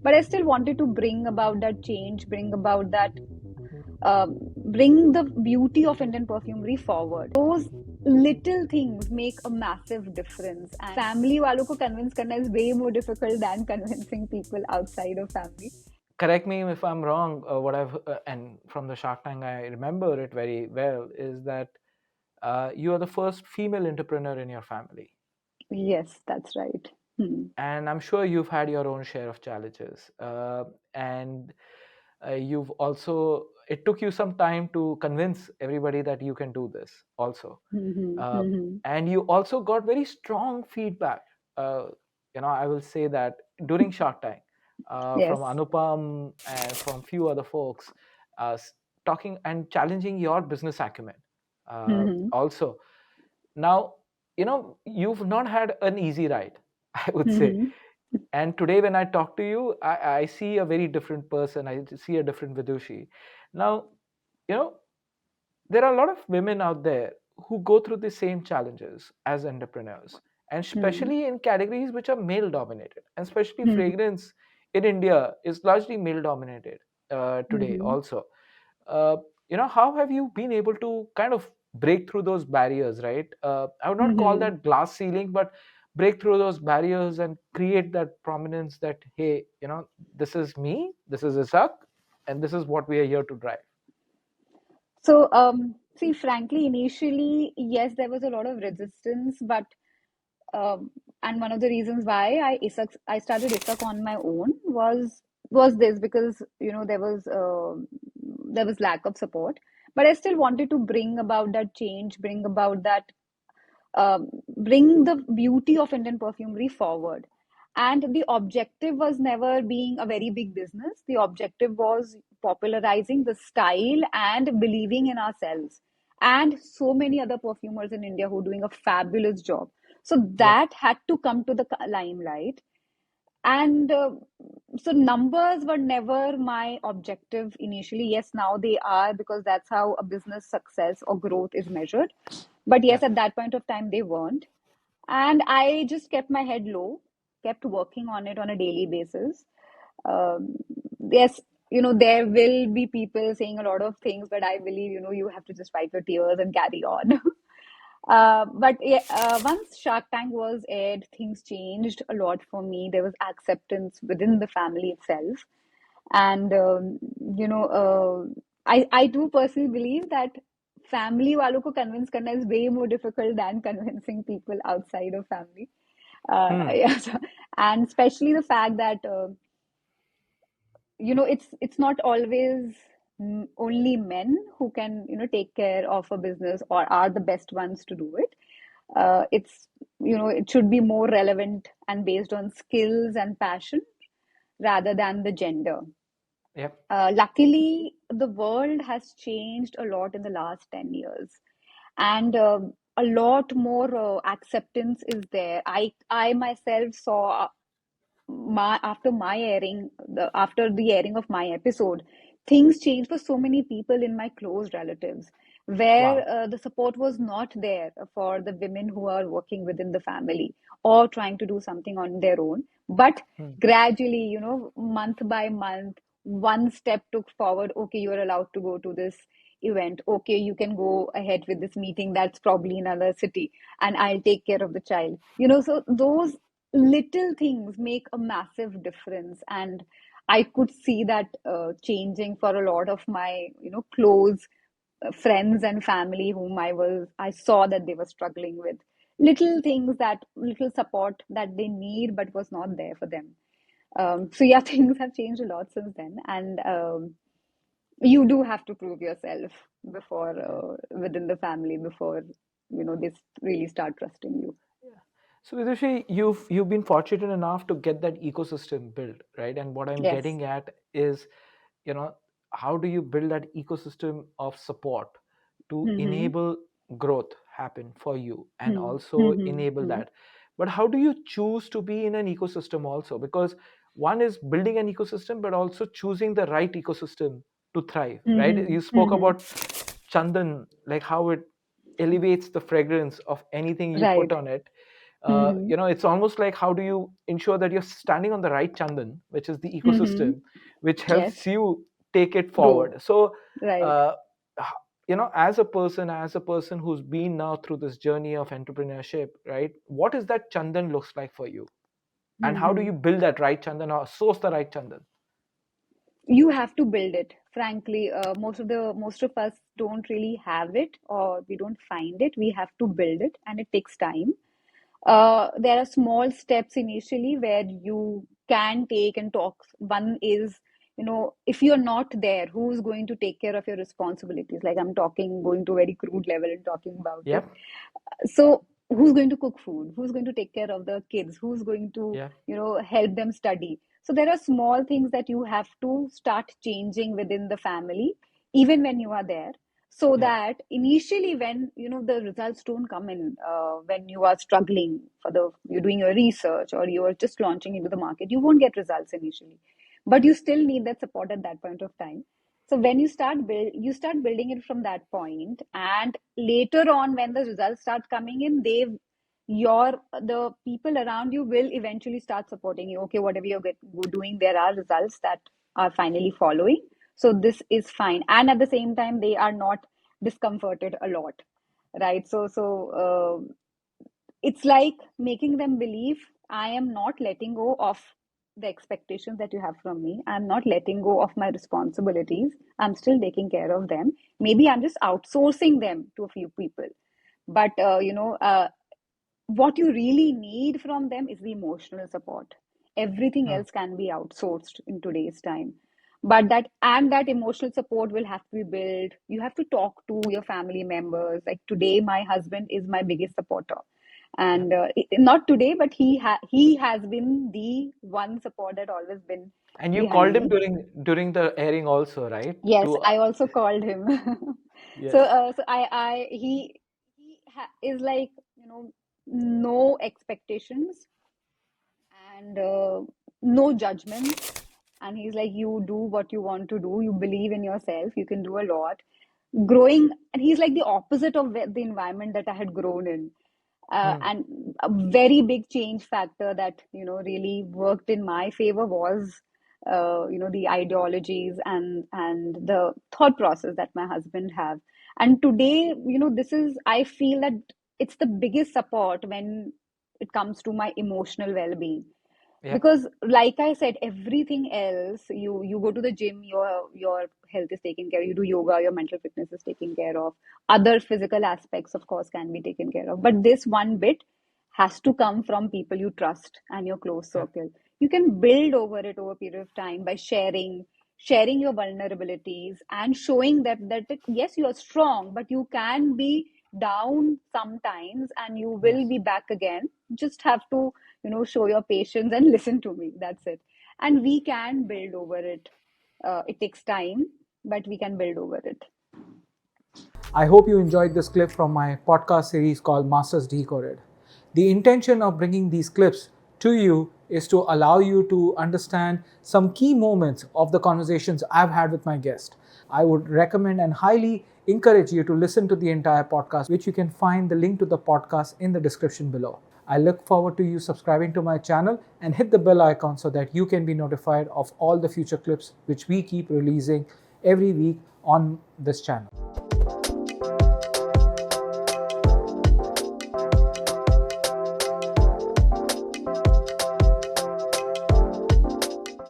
but I still wanted to bring about that change, bring about that, bring the beauty of Indian perfumery forward. Those little things make a massive difference, and family वालों को convince करना is way more difficult than convincing people outside of family. Correct me if I'm wrong. What I've and from the Shark Tank, I remember it very well. Is that you are the first female entrepreneur in your family, Yes, that's right. and I'm sure you've had your own share of challenges. And you've also it took you some time to convince everybody that you can do this also. And you also got very strong feedback. Uh, I will say that during Shark Tank, from Yes. Anupam and from few other folks, talking and challenging your business acumen. Also, now you've not had an easy ride, I would say. And today, when I talk to you, I see a very different person. I see a different Vidushi. Now, you know, there are a lot of women out there who go through the same challenges as entrepreneurs, and especially in categories which are male dominated, and especially fragrance in India is largely male dominated today also. uh, how have you been able to kind of break through those barriers, right? I would not call that glass ceiling, but break through those barriers and create that prominence that, hey, this is me, this is Isak, and this is what we are here to drive. So, see, frankly, initially, yes, there was a lot of resistance, but and one of the reasons why I started Isak on my own was this, because there was lack of support, but I still wanted to bring about that change, bring about that, bring the beauty of Indian perfumery forward. And the objective was never being a very big business. The objective was popularizing the style and believing in ourselves. And so many other perfumers in India who are doing a fabulous job. So Yeah. that had to come to the limelight. And so numbers were never my objective initially. Yes, now they are, because that's how a business success or growth is measured. But Yeah. yes, at that point of time, they weren't. And I just kept my head low, kept working on it on a daily basis. Um, yes, there will be people saying a lot of things, but I believe, you have to just wipe your tears and carry on. But yeah, once Shark Tank was aired, things changed a lot for me. There was acceptance within the family itself. And, I do personally believe that family वालों को convince करना is way more difficult than convincing people outside of family. Hmm. Yeah, and especially the fact that it's not always only men who can take care of a business or are the best ones to do it. It's it should be more relevant and based on skills and passion rather than the gender. Yeah. Luckily, the world has changed a lot in the last 10 years, and a lot more acceptance is there. I myself saw my after my airing after the airing of my episode, things changed for so many people in my close relatives, where Wow. the support was not there for the women who are working within the family or trying to do something on their own. But Hmm. gradually, month by month, one step took forward. Okay, you are allowed to go to this event. Okay, you can go ahead with this meeting that's probably in another city, and I'll take care of the child. So those little things make a massive difference. And I could see that changing for a lot of my close friends and family whom I saw that they were struggling with little things, that little support that they need but was not there for them. So yeah, things have changed a lot since then. And you do have to prove yourself before within the family before they really start trusting you. Yeah. So Vidushi, you've been fortunate enough to get that ecosystem built, right? And what I'm Yes. getting at is, you know, how do you build that ecosystem of support to Mm-hmm. enable growth happen for you and Hmm. also Hmm. enable Hmm. that? But how do you choose to be in an ecosystem also? Because one is building an ecosystem, but also choosing the right ecosystem to thrive, right? Hmm. You spoke Hmm. about Chandan, like how it elevates the fragrance of anything you put Right. on it. Mm-hmm. It's almost like, how do you ensure that you're standing on the right chandan, which is the Mm-hmm. ecosystem, which Yes. helps you take it Grow. forward. So Right. uh, as a person who's been now through this journey of entrepreneurship, right, what is that chandan looks like for you, and how do Mm-hmm. you build that right chandan or source the right chandan? You have to build it. Frankly, most of us don't really have it, or we don't find it. We have to build it, and it takes time. There are small steps initially where you can take and talk. One is, if you're not there, who's going to take care of your responsibilities? Like, I'm talking, going to a very crude level and talking about it. Yep. So who's going to cook food? Who's going to take care of the kids? Who's going to, Yeah. help them study? So there are small things that you have to start changing within the family, even when you are there, so Yeah. that initially, when the results don't come in, when you are struggling you're doing your research or you are just launching into the market, you won't get results initially, but you still need that support at that point of time. So when you start building it from that point, and later on when the results start coming in, the people around you will eventually start supporting you. Okay, whatever doing, there are results that are finally following, so this is fine. And at the same time, they are not discomforted a lot, right? So it's like making them believe, I am not letting go of the expectations that you have from me. I'm not letting go of my responsibilities. I'm still taking care of them. Maybe I'm just outsourcing them to a few people. But, what you really need from them is the emotional support. Everything Hmm. else can be outsourced in today's time. But that emotional support will have to be built. You have to talk to your family members. Like today, my husband is my biggest supporter, Yep. and not today, but he has been the one support that always been And you behind called him me. during the airing also, right? Yes, To I also called him. yes. So is like, no expectations, and no judgments. And he's like, you do what you want to do. You believe in yourself. You can do a lot. Growing, and he's like the opposite of the environment that I had grown in. Hmm. And a very big change factor that really worked in my favor was the ideologies and the thought process that my husband have. And today, this is, I feel that it's the biggest support when it comes to my emotional well-being. Yep. Because like I said, everything else, you go to the gym, your health is taken care of. You do yoga, your mental fitness is taken care of. Other physical aspects, of course, can be taken care of, but this one bit has to come from people you trust and your close Yep. circle. You can build over it over a period of time by sharing your vulnerabilities and showing that yes, you are strong, but you can be down sometimes and you Yes. will be back again. Just have to show your patience and listen to me. That's it. And we can build over it. It takes time, but we can build over it. I hope you enjoyed this clip from my podcast series called Masters Decoded. The intention of bringing these clips to you is to allow you to understand some key moments of the conversations I've had with my guest. I would recommend and highly encourage you to listen to the entire podcast, which you can find the link to the podcast in the description below. I look forward to you subscribing to my channel and hit the bell icon so that you can be notified of all the future clips which we keep releasing every week on this channel.